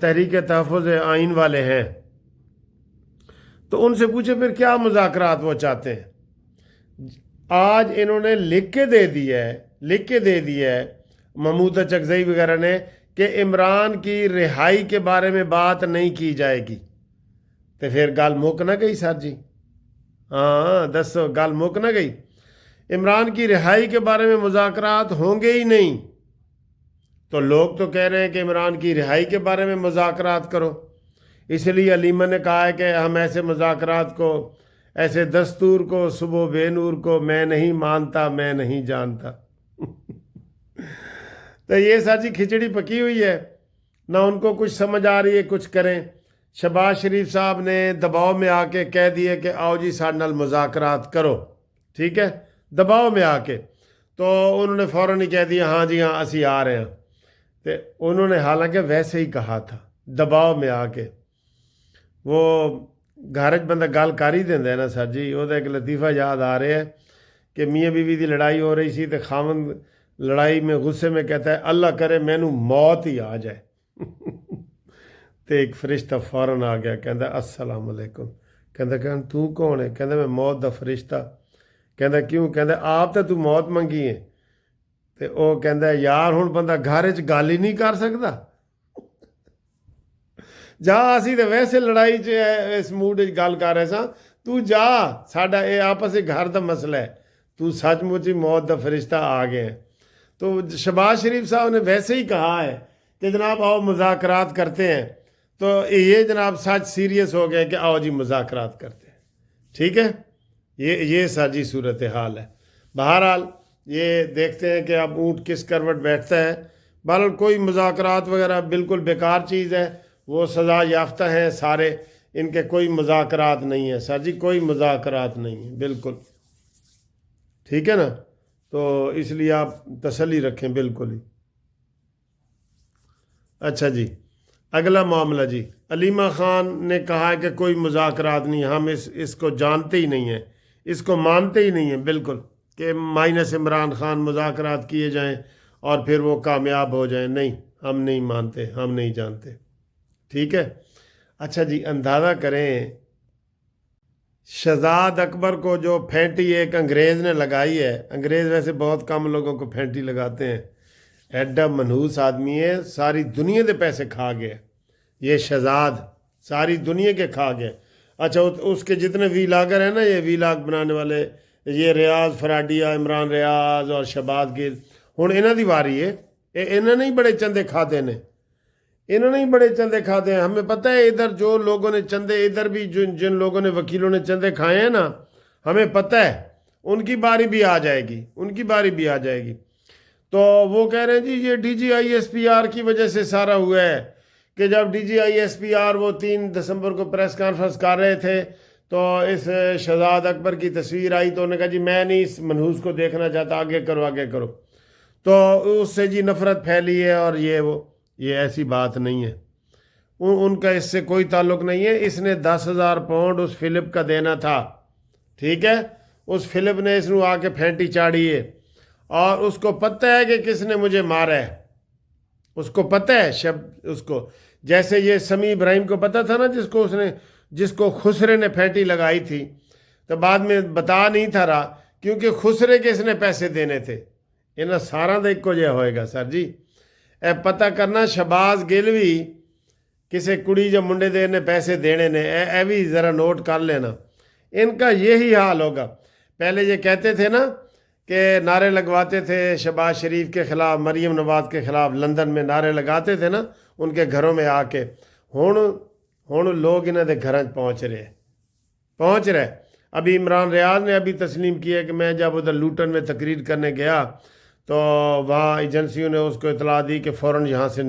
تحریک تحفظ آئین والے ہیں، تو ان سے پوچھے پھر کیا مذاکرات وہ چاہتے ہیں۔ آج انہوں نے لکھ کے دے دیا ہے محمود چکزئی وغیرہ نے کہ عمران کی رہائی کے بارے میں بات نہیں کی جائے گی، تو پھر گل مک نہ گئی سر جی؟ ہاں دسو، گل مک نہ گئی؟ عمران کی رہائی کے بارے میں مذاکرات ہوں گے ہی نہیں، تو لوگ تو کہہ رہے ہیں کہ عمران کی رہائی کے بارے میں مذاکرات کرو۔ اس لیے علیمہ نے کہا ہے کہ ہم ایسے مذاکرات کو، ایسے دستور کو، صبح بے نور کو میں نہیں مانتا، میں نہیں جانتا۔ تو یہ سر جی کھچڑی پکی ہوئی ہے، نہ ان کو کچھ سمجھ آ رہی ہے کچھ کریں۔ شہباز شریف صاحب نے دباؤ میں آ کے کہہ دیے کہ آؤ جی ساڈے نال مذاکرات کرو، ٹھیک ہے، دباؤ میں آ کے، تو انہوں نے فوراً ہی کہہ دیا ہاں جی ہاں اسی آ رہے ہیں۔ تو انہوں نے حالانکہ ویسے ہی کہا تھا دباؤ میں آ کے، وہ گھر بندہ گل کر ہی دینا ہے نا سر جی۔ وہ ایک لطیفہ یاد آ رہا ہے کہ میاں بیوی دی لڑائی ہو رہی سی، تو خاوند لڑائی میں غصے میں کہتا ہے اللہ کرے مینوں موت ہی آ جائے۔ تو ایک فرشتہ فوراً آ گیا، کہندا السلام علیکم۔ کہندا تو کون ہے؟ کہندا میں موت دا فرشتہ۔ کہندا کیوں؟ کہندا آپ تو موت منگی ہے۔ تو وہ کہندا یار ہن بندہ گھر وچ گل ہی نہیں کر سکدا، جا اسی تو ویسے لڑائی اس موڈ گل کر رہے ساں، تو جا، ساڈا یہ آپس گھر دا مسئلہ ہے، تو سچ مچ ہی موت دا فرشتہ آ گئے ہیں۔ تو شہباز شریف صاحب نے ویسے ہی کہا ہے کہ جناب آؤ مذاکرات کرتے ہیں، تو یہ جناب سچ سیریس ہو گئے کہ آؤ جی مذاکرات کرتے ہیں، ٹھیک ہے۔ یہ سر جی صورتحال ہے۔ بہرحال یہ دیکھتے ہیں کہ اب اونٹ کس کروٹ بیٹھتا ہے۔ بہرحال کوئی مذاکرات وغیرہ بالکل بیکار چیز ہے، وہ سزا یافتہ ہیں سارے، ان کے کوئی مذاکرات نہیں ہے سر جی، کوئی مذاکرات نہیں ہے بالکل، ٹھیک ہے نا۔ تو اس لیے آپ تسلی رکھیں بالکل ہی۔ اچھا جی، اگلا معاملہ جی، علیمہ خان نے کہا ہے کہ کوئی مذاکرات نہیں، ہم اس کو جانتے ہی نہیں ہیں، اس کو مانتے ہی نہیں ہیں بالکل، کہ مائنس عمران خان مذاکرات کیے جائیں اور پھر وہ کامیاب ہو جائیں، نہیں، ہم نہیں مانتے، ہم نہیں جانتے، ٹھیک ہے۔ اچھا جی، اندازہ کریں شہزاد اکبر کو جو پھینٹی ایک انگریز نے لگائی ہے، انگریز ویسے بہت کم لوگوں کو پھینٹی لگاتے ہیں، ایڈا منحوس آدمی ہے، ساری دنیا دے پیسے کھا گیا یہ شہزاد، ساری دنیا کے کھا گیا۔ اچھا اس کے جتنے ویلاگر ہیں نا، یہ ویلاگ بنانے والے، یہ ریاض فراڈیا، عمران ریاض اور شہباز گل، ہن انہاں دی واری ہے، انہاں نے ہی بڑے چندے کھاتے ہیں، انہوں نے ہی بڑے چندے کھاتے ہیں۔ ہمیں پتہ ہے ادھر جو لوگوں نے چندے، ادھر بھی جن لوگوں نے وکیلوں نے چندے کھائے ہیں نا، ہمیں پتہ ہے ان کی باری بھی آ جائے گی، ان کی باری بھی آ جائے گی۔ تو وہ کہہ رہے ہیں جی یہ D G I S P R کی وجہ سے سارا ہوا ہے، کہ جب D G I S P R وہ 3 دسمبر کو پریس کانفرنس کر رہے تھے، تو اس شہزاد اکبر کی تصویر آئی، تو انہوں نے کہا جی میں نہیں اس منحوس کو دیکھنا چاہتا، آگے کرو آگے کرو، تو اس سے جی نفرت پھیلی ہے، اور یہ ایسی بات نہیں ہے، ان کا اس سے کوئی تعلق نہیں ہے۔ اس نے 10,000 پاؤنڈ اس فلپ کا دینا تھا، ٹھیک ہے، اس فلپ نے اس نو آ کے پھینٹی چاڑی ہے، اور اس کو پتہ ہے کہ کس نے مجھے مارا ہے، اس کو پتہ ہے، اس کو جیسے یہ سمیع ابراہیم کو پتہ تھا نا، جس کو خسرے نے پھینٹی لگائی تھی، تو بعد میں بتا نہیں تھا رہا، کیونکہ خسرے کے اس نے پیسے دینے تھے۔ انہاں سارا دا ایکو جہا ہوئے گا سر جی۔ اے پتہ کرنا شہباز گل بھی کسی کڑی جو منڈے دے نے پیسے دینے نے، اے بھی ذرا نوٹ کر لینا، ان کا یہی حال ہوگا۔ پہلے یہ کہتے تھے نا کہ نعرے لگواتے تھے شہباز شریف کے خلاف، مریم نواز کے خلاف، لندن میں نعرے لگاتے تھے نا ان کے گھروں میں آ کے، ہن لوگ انہاں دے گھراں پہنچ رہے۔ ابھی عمران ریاض نے ابھی تسلیم کیا کہ میں جب ادھر لوٹن میں تقریر کرنے گیا، تو وہاں ایجنسیوں نے اس کو اطلاع دی کہ فوراً یہاں سے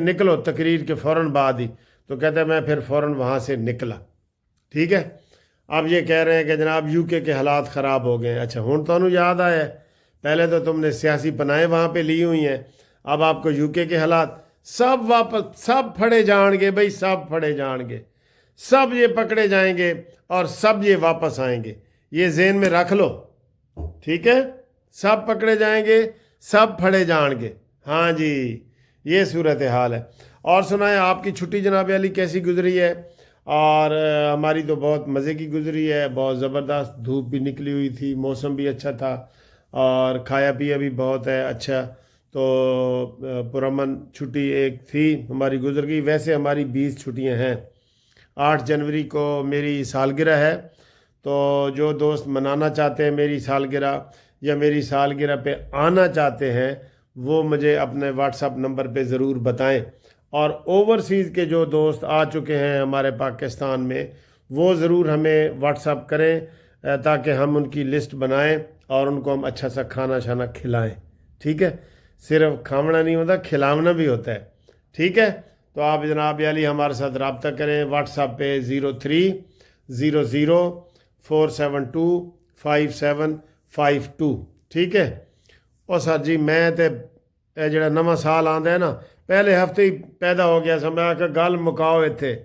نکلو تقریر کے فوراً بعد ہی، تو کہتا ہے میں پھر فوراً وہاں سے نکلا، ٹھیک ہے۔ اب یہ کہہ رہے ہیں کہ جناب یو کے حالات خراب ہو گئے ہیں۔ اچھا ہن تو یاد آیا ہے، پہلے تو تم نے سیاسی پناہیں وہاں پہ لی ہوئی ہیں، اب آپ کو یو کے حالات سب پھڑے جان گے بھائی، سب پھڑے جان گے، سب یہ پکڑے جائیں گے اور سب یہ واپس آئیں گے، یہ ذہن میں رکھ لو، ٹھیک ہے، سب پکڑے جائیں گے، سب پھڑے جان گے، ہاں جی، یہ صورتحال ہے۔ اور سنائیں آپ کی چھٹی جناب علی کیسی گزری ہے؟ اور ہماری تو بہت مزے کی گزری ہے، بہت زبردست، دھوپ بھی نکلی ہوئی تھی، موسم بھی اچھا تھا، اور کھایا پیا بھی بہت ہے اچھا، تو پرامن چھٹی ایک تھی ہماری گزر گئی۔ ویسے ہماری 20 چھٹیاں ہیں۔ 8 جنوری کو میری سالگرہ ہے، تو جو دوست منانا چاہتے ہیں میری سالگرہ یا میری سالگرہ پہ آنا چاہتے ہیں وہ مجھے اپنے واٹس اپ نمبر پہ ضرور بتائیں، اور اوورسیز کے جو دوست آ چکے ہیں ہمارے پاکستان میں وہ ضرور ہمیں واٹس اپ کریں تاکہ ہم ان کی لسٹ بنائیں اور ان کو ہم اچھا سا کھانا شانا کھلائیں، ٹھیک ہے؟ صرف کھاونا نہیں ہوتا، کھلاونا بھی ہوتا ہے، ٹھیک ہے؟ تو آپ جناب علی ہمارے ساتھ رابطہ کریں واٹس ایپ پہ 0300472572، ٹھیک ہے؟ اور سر جی میں تے ਇਹ ਜਿਹੜਾ ਨਵਾਂ ਸਾਲ ਆਉਂਦਾ ਹੈ ਨਾ ਪਹਿਲੇ ਹਫਤੇ ਹੀ ਪੈਦਾ ਹੋ ਗਿਆ ਸੀ। ਮੈਂ ਆਖਿਆ ਗੱਲ ਮੁਕਾਓ ਇੱਥੇ,